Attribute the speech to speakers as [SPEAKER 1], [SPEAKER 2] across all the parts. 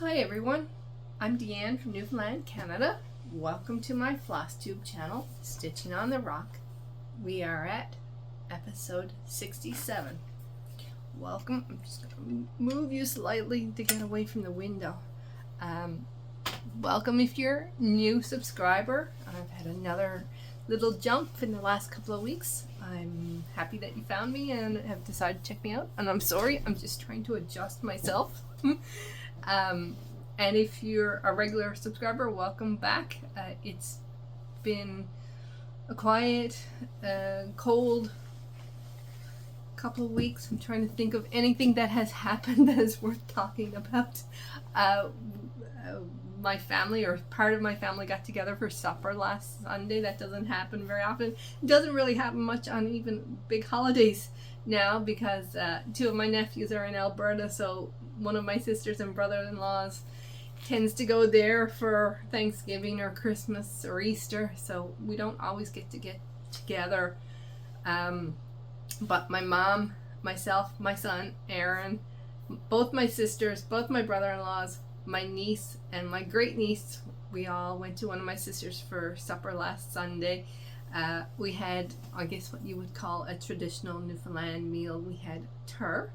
[SPEAKER 1] Hi everyone, I'm Deanne from Newfoundland, Canada. Welcome to my FlossTube channel, Stitching on the Rock. We are at episode 67. Welcome. I'm just going to move you slightly to get away from the window. Welcome if you're a new subscriber. I've had another little jump in the last couple of weeks. I'm happy that you found me and have decided to check me out. And I'm sorry, I'm just trying to adjust myself. And if you're a regular subscriber, welcome back. It's been a quiet, cold couple of weeks. I'm trying to think of anything that has happened that is worth talking about. My family, or part of my family, got together for supper last Sunday. That doesn't happen very often. It doesn't really happen much on even big holidays now because two of my nephews are in Alberta, so one of my sisters and brother-in-laws tends to go there for Thanksgiving or Christmas or Easter, so we don't always get together. But my mom, myself, my son, Aaron, both my sisters, both my brother-in-laws, my niece, and my great-niece, we all went to one of my sisters for supper last Sunday. We had, I guess, what you would call a traditional Newfoundland meal. We had tur,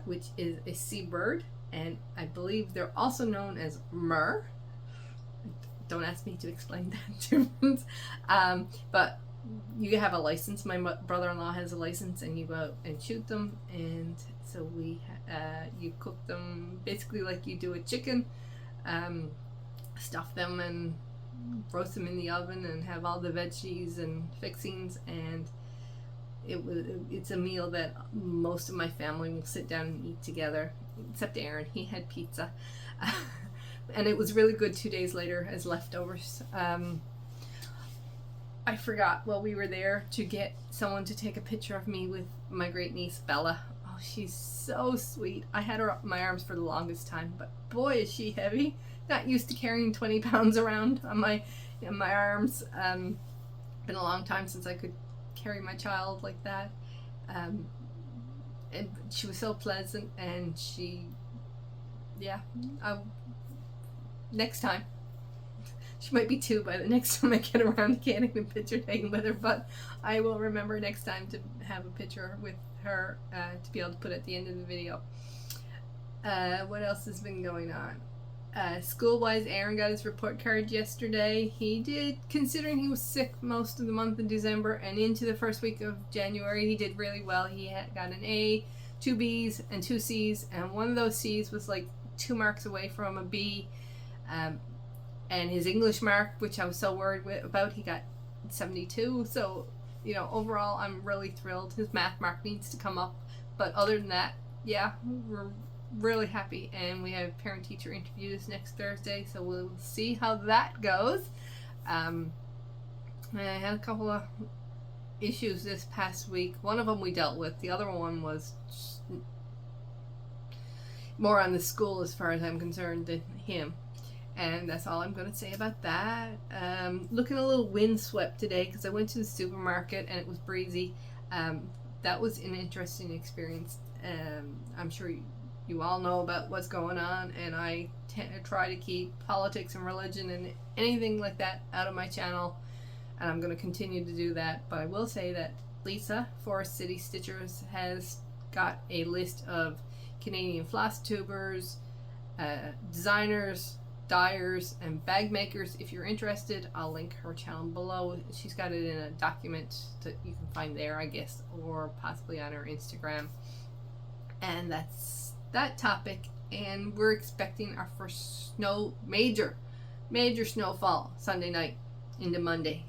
[SPEAKER 1] which is a seabird, and I believe they're also known as murre. Don't ask me to explain that difference. But you have a license. My brother-in-law has a license, and you go out and shoot them. And so you cook them basically like you do a chicken. Stuff them and roast them in the oven, and have all the veggies and fixings. And it's a meal that most of my family will sit down and eat together, except Aaron. He had pizza. And it was really good 2 days later as leftovers. I forgot while we were there to get someone to take a picture of me with my great niece Bella. Oh, she's so sweet. I had her up in my arms for the longest time, but boy is she heavy. Not used to carrying 20 pounds around on my arms. Been a long time since I could carry my child like that. And she was so pleasant, and next time. She might be 2 by the next time I get around to getting a picture taken with her, but I will remember next time to have a picture with her to be able to put at the end of the video. What else has been going on? School-wise, Aaron got his report card yesterday. He did, considering he was sick most of the month of December and into the first week of January, he did really well. He got an A, 2 B's, and 2 C's, and one of those C's was like 2 marks away from a B. And his English mark, which I was so worried about, he got 72. So, overall, I'm really thrilled. His math mark needs to come up, but other than that, yeah, we're really happy. And we have parent-teacher interviews next Thursday, so we'll see how that goes. I had a couple of issues this past week. One of them we dealt with. The other one was more on the school, as far as I'm concerned, than him. And that's all I'm going to say about that. Looking a little windswept today because I went to the supermarket and it was breezy. That was an interesting experience. I'm sure you all know about what's going on, and I try to keep politics and religion and anything like that out of my channel, and I'm going to continue to do that. But I will say that Lisa, Forest City Stitchers, has got a list of Canadian floss tubers, designers, dyers, and bag makers. If you're interested, I'll link her channel below. She's got it in a document that you can find there, I guess, or possibly on her Instagram. And that's that topic. And we're expecting our first major snowfall Sunday night into Monday.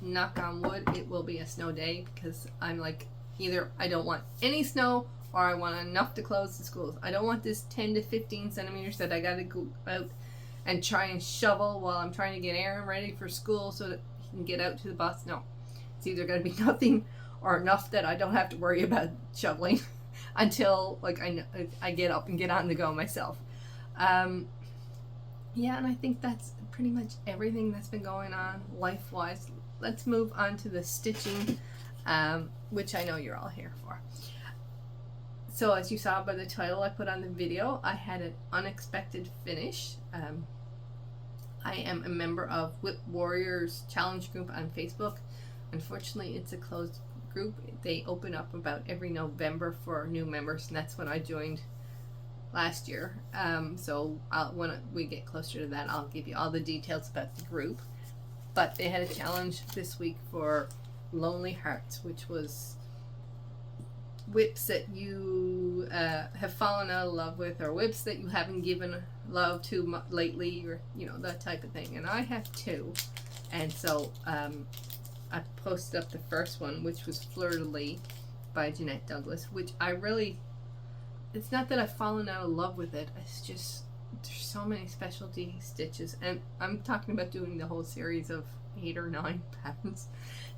[SPEAKER 1] Knock on wood, it will be a snow day, because I'm like, either I don't want any snow or I want enough to close the schools. I don't want this 10 to 15 centimeters that I gotta go out and try and shovel while I'm trying to get Aaron ready for school so that he can get out to the bus. No, it's either gonna be nothing or enough that I don't have to worry about shoveling until I get up and get on the go myself. Yeah, and I think that's pretty much everything that's been going on life-wise. Let's move on to the stitching, which I know you're all here for. So as you saw by the title I put on the video, I had an unexpected finish. I am a member of Whip Warriors Challenge group on Facebook. Unfortunately, it's a closed group. They open up about every November for new members, and that's when I joined last year. So when we get closer to that, I'll give you all the details about the group. But they had a challenge this week for Lonely Hearts, which was whips that you have fallen out of love with, or whips that you haven't given love to lately, or that type of thing. And I have two, and so I posted up the first one, which was Fleur de Lis by Jeanette Douglas, which it's not that I've fallen out of love with it, it's just there's so many specialty stitches, and I'm talking about doing the whole series of 8 or 9 patterns.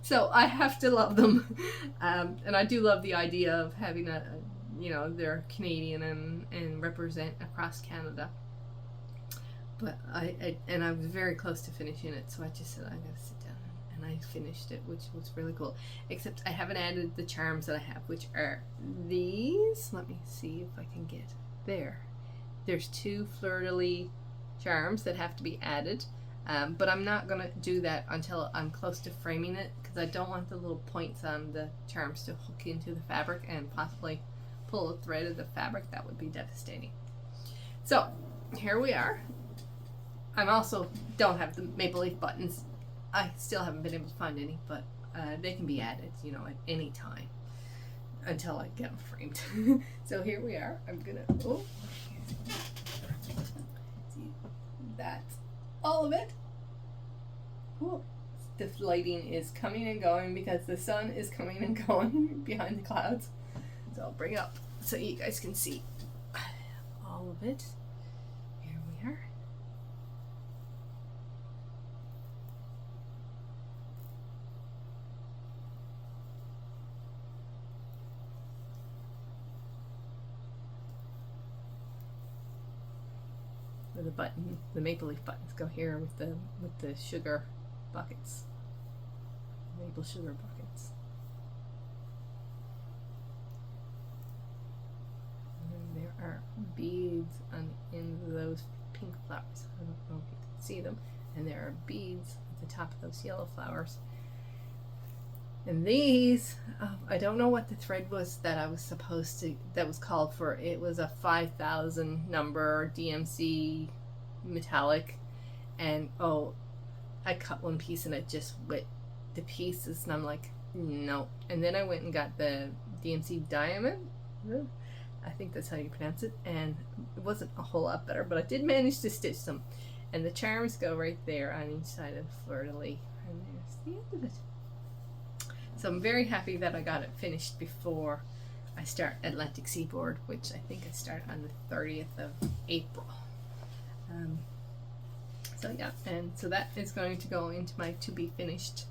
[SPEAKER 1] So I have to love them. And I do love the idea of having they're Canadian and represent across Canada. But I was very close to finishing it, so I just said I gotta sit down, and I finished it, which was really cool. Except I haven't added the charms that I have, which are these. Let me see if I can get there. There's 2 Fleur de Lis charms that have to be added. But I'm not going to do that until I'm close to framing it, because I don't want the little points on the charms to hook into the fabric and possibly pull a thread of the fabric. That would be devastating. So here we are. I also don't have the maple leaf buttons. I still haven't been able to find any, but they can be added, at any time until I get them framed. So here we are. I'm going to, see, that's all of it. Cool. The lighting is coming and going because the sun is coming and going behind the clouds. So I'll bring it up so you guys can see all of it. Here we are. The maple leaf buttons go here with the sugar buckets, maple sugar buckets. And there are beads on the ends of those pink flowers. I don't know if you can see them. And there are beads at the top of those yellow flowers. And these, I don't know what the thread was that I was that was called for. It was a 5,000 number DMC metallic, and I cut one piece and it just wet the pieces, and I'm like, no. And then I went and got the DMC diamond, I think that's how you pronounce it, and it wasn't a whole lot better, but I did manage to stitch them. And the charms go right there on each side of Fleur de Lis, and there's the end of it. So I'm very happy that I got it finished before I start Atlantic Seaboard, which I think I start on the 30th of April. So yeah, and so that is going to go into my to be finished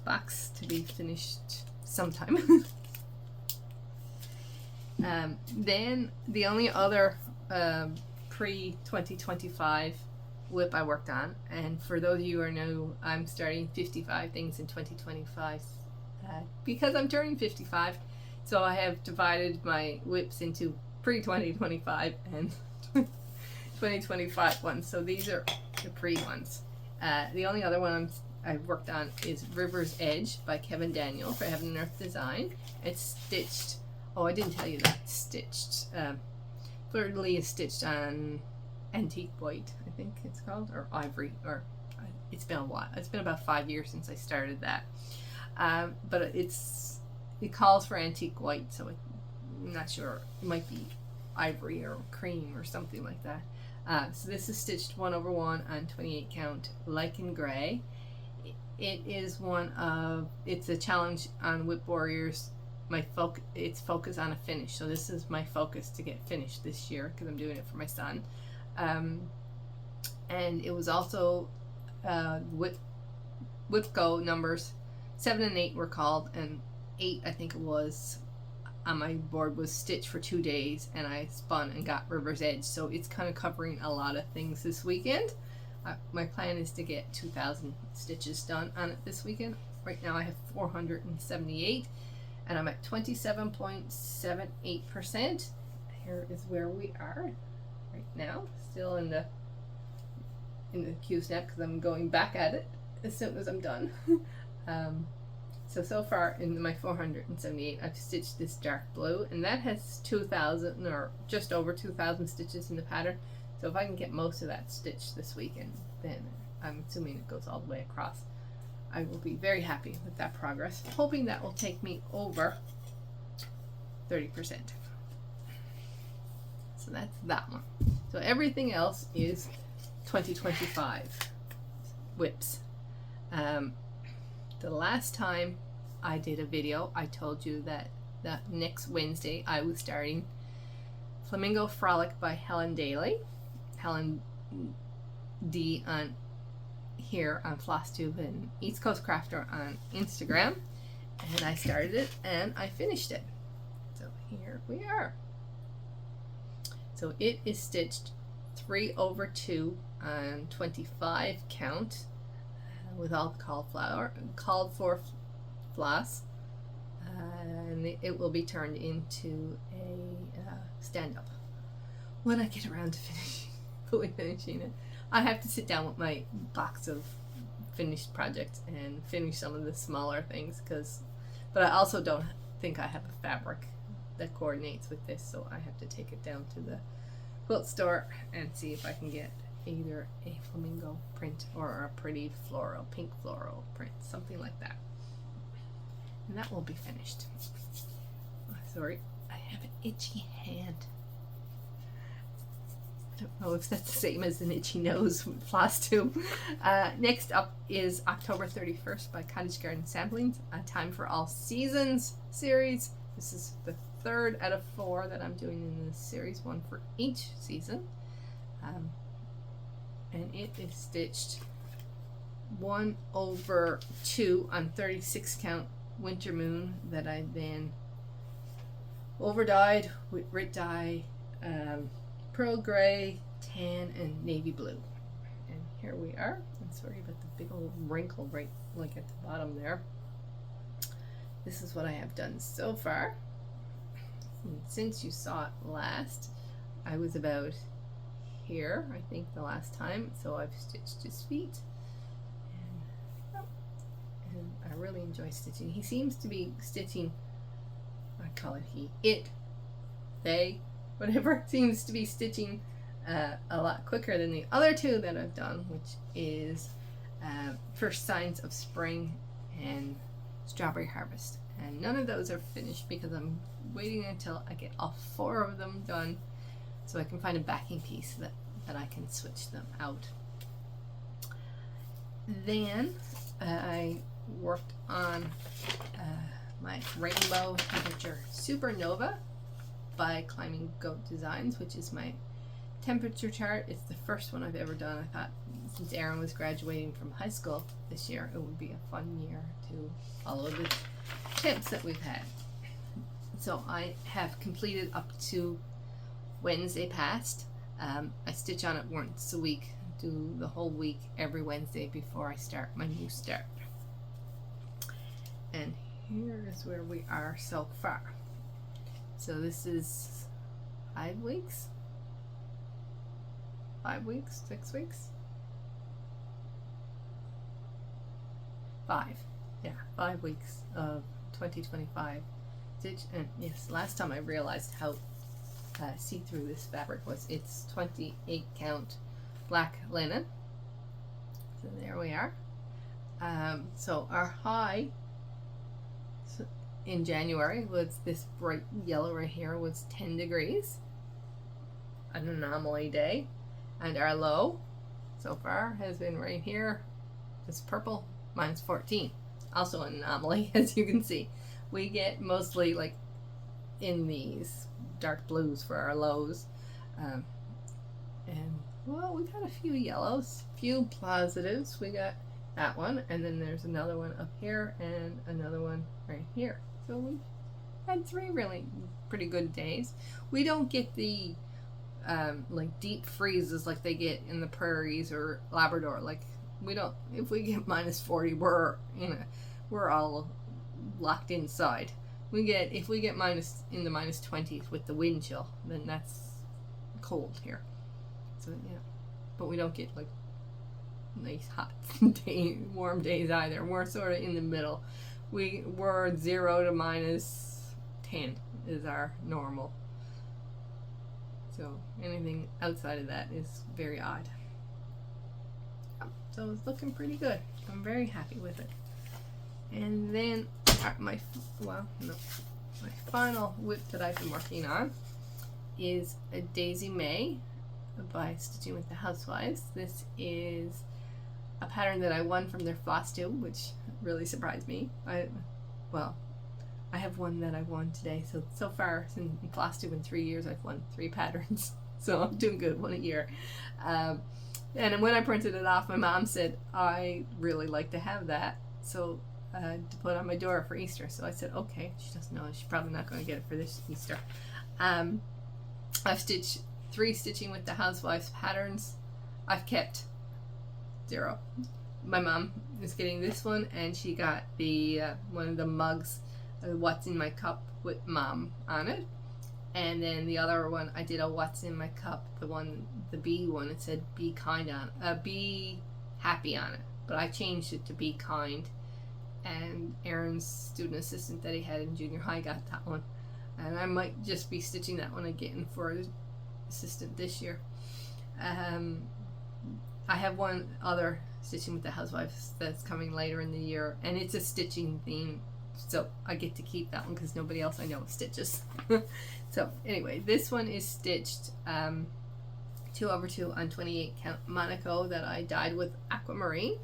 [SPEAKER 1] box, to be finished sometime. Then the only other pre-2025 whip I worked on, and for those of you who are new, I'm starting 55 things in 2025 because I'm turning 55, so I have divided my whips into pre-2025 and 2025 ones. So these are the pre ones. The only other one I've worked on is River's Edge by Kevin Daniel for Heaven and Earth Design. It's stitched. Oh, I didn't tell you that. Stitched. Fleur de Lis is stitched on antique white, I think it's called, or ivory, or it's been a while. It's been about 5 years since I started that. But it calls for antique white, so I'm not sure. It might be ivory or cream or something like that. So this is stitched 1/1 on 28 count lichen gray. It is it's a challenge on Whip Warriors. It's focus on a finish. So this is my focus to get finished this year because I'm doing it for my son. And it was also Whip Go numbers 7 and 8 were called, and 8 I think it was on my board was stitched for 2 days, and I spun and got River's Edge. So it's kind of covering a lot of things this weekend. My plan is to get 2,000 stitches done on it this weekend. Right now I have 478. and I'm at 27.78%. Here is where we are right now, still in the Q-snap because I'm going back at it as soon as I'm done. So far in my 478, I've stitched this dark blue, and that has 2,000 or just over 2,000 stitches in the pattern. So if I can get most of that stitched this weekend, then I'm assuming it goes all the way across, I will be very happy with that progress, hoping that will take me over 30%. So that's that one. So everything else is 2025 whips. The last time I did a video, I told you that next Wednesday I was starting Flamingo Frolic by Helen Daly. Helen D on here on FlossTube and East Coast Crafter on Instagram, and I started it and I finished it. So here we are. So it is stitched 3/2 on 25 count with all called for floss, and it will be turned into a stand-up when I get around to finishing it. I have to sit down with my box of finished projects and finish some of the smaller things, but I also don't think I have a fabric that coordinates with this, so I have to take it down to the quilt store and see if I can get either a flamingo print or a pretty floral, pink floral print, something like that. And that will be finished. Oh, sorry, I have an itchy hand. I don't know if that's the same as an itchy nose with FlossTube. Next up is October 31st by Cottage Garden Samplings, a Time for All Seasons series. This is the 3rd out of 4 that I'm doing in this series, one for each season. And it is stitched 1/2 on 36 count Winter Moon that I then overdyed with Rit Dye, pearl gray, tan, and navy blue. And here we are. I'm sorry about the big old wrinkle right like at the bottom there. This is what I have done so far. And since you saw it last, I was about here, I think, the last time, so I've stitched his feet, and I really enjoy stitching. He seems to be stitching, I call it he, it, they, whatever, seems to be stitching a lot quicker than the other two that I've done, which is First Signs of Spring and Strawberry Harvest. And none of those are finished because I'm waiting until I get all 4 of them done so I can find a backing piece that I can switch them out. Then I worked on my Rainbow Temperature Supernova by Climbing Goat Designs, which is my temperature chart. It's the first one I've ever done. I thought since Aaron was graduating from high school this year, it would be a fun year to follow the temps that we've had. So I have completed up to Wednesday past. I stitch on it once a week, do the whole week every Wednesday before I start my new start. And here is where we are so far. So this is 5 weeks? 5 weeks? 6 weeks? 5. Yeah, 5 weeks of 2025 stitch. And yes, last time I realized how see-through this fabric was. It's 28 count black linen. So there we are. So our high in January was this bright yellow right here, was 10 degrees, an anomaly day, and our low so far has been right here, this purple, -14, also an anomaly. As you can see, we get mostly like in these dark blues for our lows, and well, we've had a few yellows, few positives. We got that one, and then there's another one up here and another one right here. So we've had 3 really pretty good days. We don't get the like deep freezes like they get in the prairies or Labrador. Like we don't, if we get -40, we're all locked inside. if we get minus in the minus 20s with the wind chill, then that's cold here. So yeah, but we don't get like nice hot warm days either. We're sort of in the middle. We're 0 to minus 10 is our normal. So anything outside of that is very odd. So it's looking pretty good. I'm very happy with it. And then my final whip that I've been working on is a Daisy May by Stitching with the Housewives. This is a pattern that I won from their floss tube, which really surprised me. I have one that I won today. So far in floss tube in 3 years, I've won 3 patterns. So I'm doing good, 1 a year. And when I printed it off, my mom said, I really like to have that. So to put on my door for Easter. So I said, okay. She doesn't know. She's probably not going to get it for this Easter. I've stitched 3 Stitching with the Housewives patterns. I've kept 0. My mom is getting this one, and she got the one of the mugs, What's in My Cup with Mom on it. And then the other one, I did a What's in My Cup, the bee one, it said be kind on be happy on it. But I changed it to be kind. And Aaron's student assistant that he had in junior high got that one. And I might just be stitching that one again for the assistant this year. I have one other Stitching with the Housewives that's coming later in the year, and it's a stitching theme, so I get to keep that one because nobody else I know stitches. So anyway, this one is stitched 2/2 on 28 count Monaco that I dyed with Aquamarine.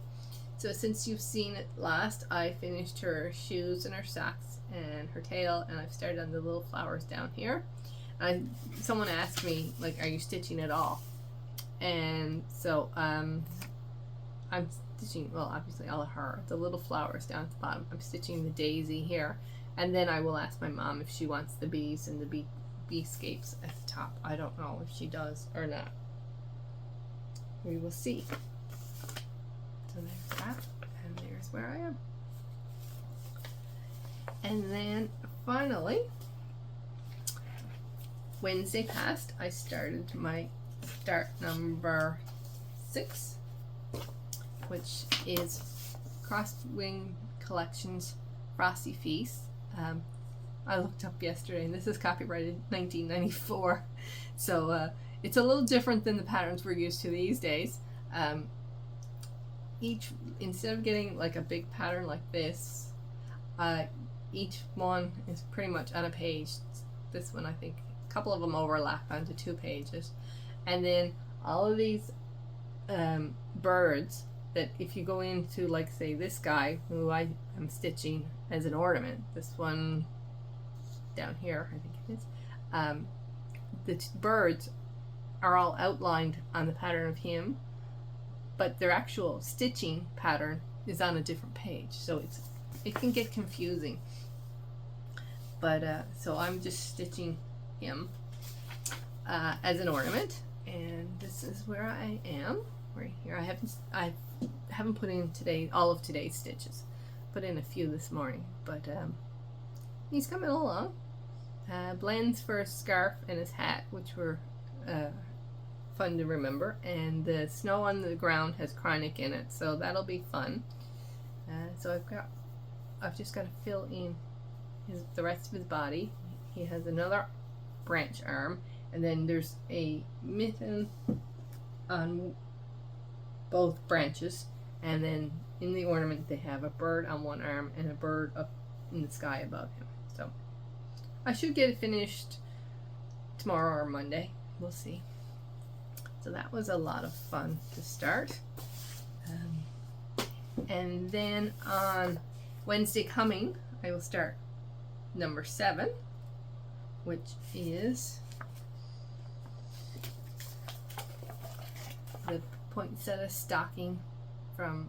[SPEAKER 1] So since you've seen it last, I finished her shoes and her socks and her tail, and I've started on the little flowers down here. Someone asked me, like, are you stitching at all? And so I'm stitching, well, obviously all of her, the little flowers down at the bottom. I'm stitching the daisy here, and then I will ask my mom if she wants the bees and the beescapes at the top. I don't know if she does or not. We will see. So there's that, and there's where I am. And then finally, Wednesday passed, I started my start number 6, which is Crosswing Collections Frosty Feast. I looked up yesterday, and this is copyrighted 1994, so it's a little different than the patterns we're used to these days. Instead of getting like a big pattern like this, each one is pretty much on a page. This one, I think a couple of them overlap onto 2 pages, and then all of these birds that if you go into, like, say this guy who I am stitching as an ornament, this one down here I think it is, the birds are all outlined on the pattern of him, but their actual stitching pattern is on a different page, so it can get confusing. But so I'm just stitching him as an ornament, and this is where I am right here. I haven't put in all of today's stitches. Put in a few this morning, but he's coming along. Blends for a scarf and his hat, which were fun to remember, and the snow on the ground has Chronic in it, so that'll be fun. So I've just got to fill in the rest of his body. He has another branch arm, and then there's a mitten on both branches, and then in the ornament they have a bird on one arm and a bird up in the sky above him. So I should get it finished tomorrow or Monday. We'll see. So that was a lot of fun to start. And then on Wednesday coming, I will start number 7, which is the poinsettia stocking from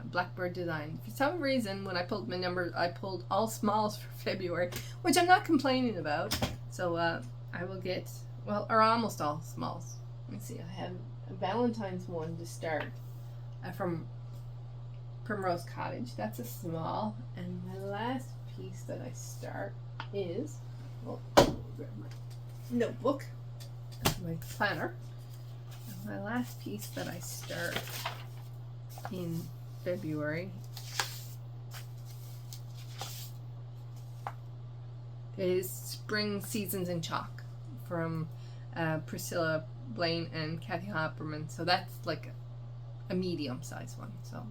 [SPEAKER 1] Blackbird Design. For some reason, when I pulled my numbers, I pulled all smalls for February, which I'm not complaining about. So I will get, well, or almost all smalls. Let me see, I have a Valentine's one to start from Primrose Cottage. That's a small, and my last piece that I start is, well, grab my notebook, my planner. My last piece that I start in February is Spring Seasons in Chalk from Priscilla Blaine and Kathy Hopperman. So that's like a medium size one. So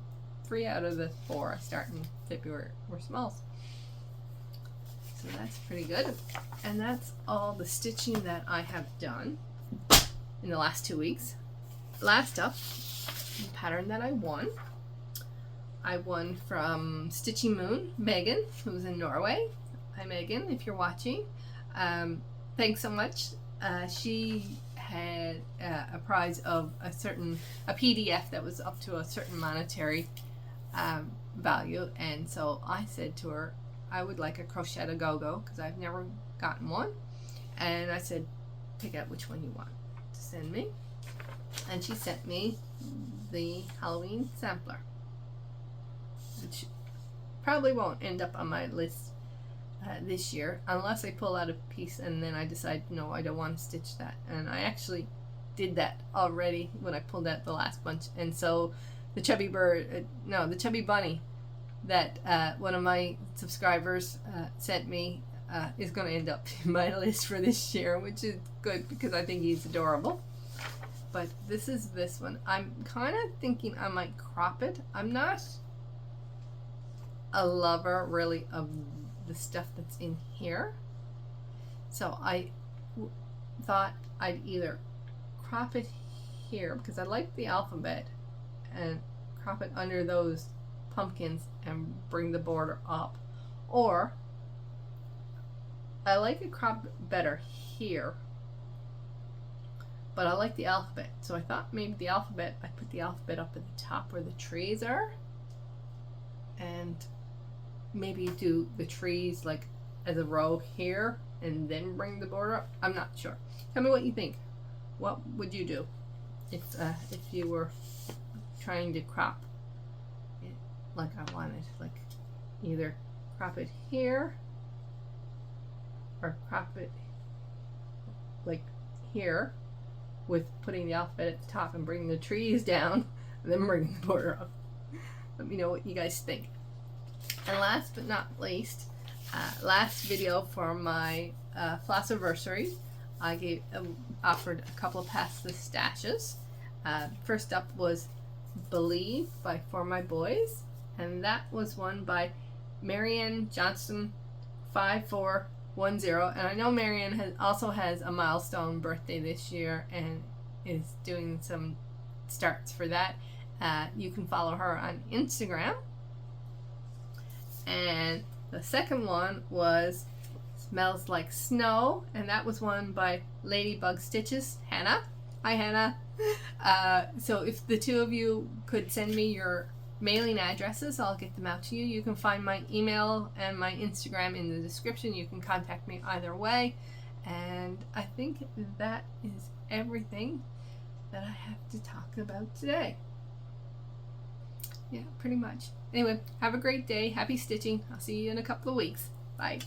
[SPEAKER 1] 3 out of the 4 I start in February were smalls. So that's pretty good. And that's all the stitching that I have done in the last 2 weeks. Last up, the pattern that I won. I won from Stitchy Moon, Megan, who's in Norway. Hi Megan, if you're watching. Thanks so much. She had a prize of a PDF that was up to a certain monetary value, and so I said to her I would like a Crochet a Go-Go because I've never gotten one, and I said pick out which one you want to send me, and she sent me the Halloween sampler, which probably won't end up on my list this year unless I pull out a piece and then I decide no, I don't want to stitch that. And I actually did that already when I pulled out the last bunch, and so the chubby the chubby bunny that one of my subscribers sent me is going to end up in my list for this year, which is good because I think he's adorable. But this is this one. I'm kind of thinking I might crop it. I'm not a lover really of the stuff that's in here, so I thought I'd either crop it here because I like the alphabet and crop it under those pumpkins and bring the border up, or I like it cropped better here, but I like the alphabet, so I thought maybe the alphabet, I put the alphabet up at the top where the trees are, and maybe do the trees like as a row here and then bring the border up. I'm not sure. Tell me what you think. What would you do if you were trying to crop it like I wanted? Like either crop it here or crop it like here with putting the alphabet at the top and bringing the trees down and then bringing the border up. Let me know what you guys think. And last but not least, last video for my Flossiversary, I offered a couple of past the stashes. First up was Believe by For My Boys, and that was won by Marianne Johnson 5410. And I know Marianne also has a milestone birthday this year and is doing some starts for that. You can follow her on Instagram. And the second one was Smells Like Snow, and that was won by Ladybug Stitches, Hannah. Hi Hannah. So if the two of you could send me your mailing addresses, I'll get them out to you. You can find my email and my Instagram in the description. You can contact me either way. And I think that is everything that I have to talk about today. Yeah, pretty much. Anyway, have a great day. Happy stitching. I'll see you in a couple of weeks. Bye.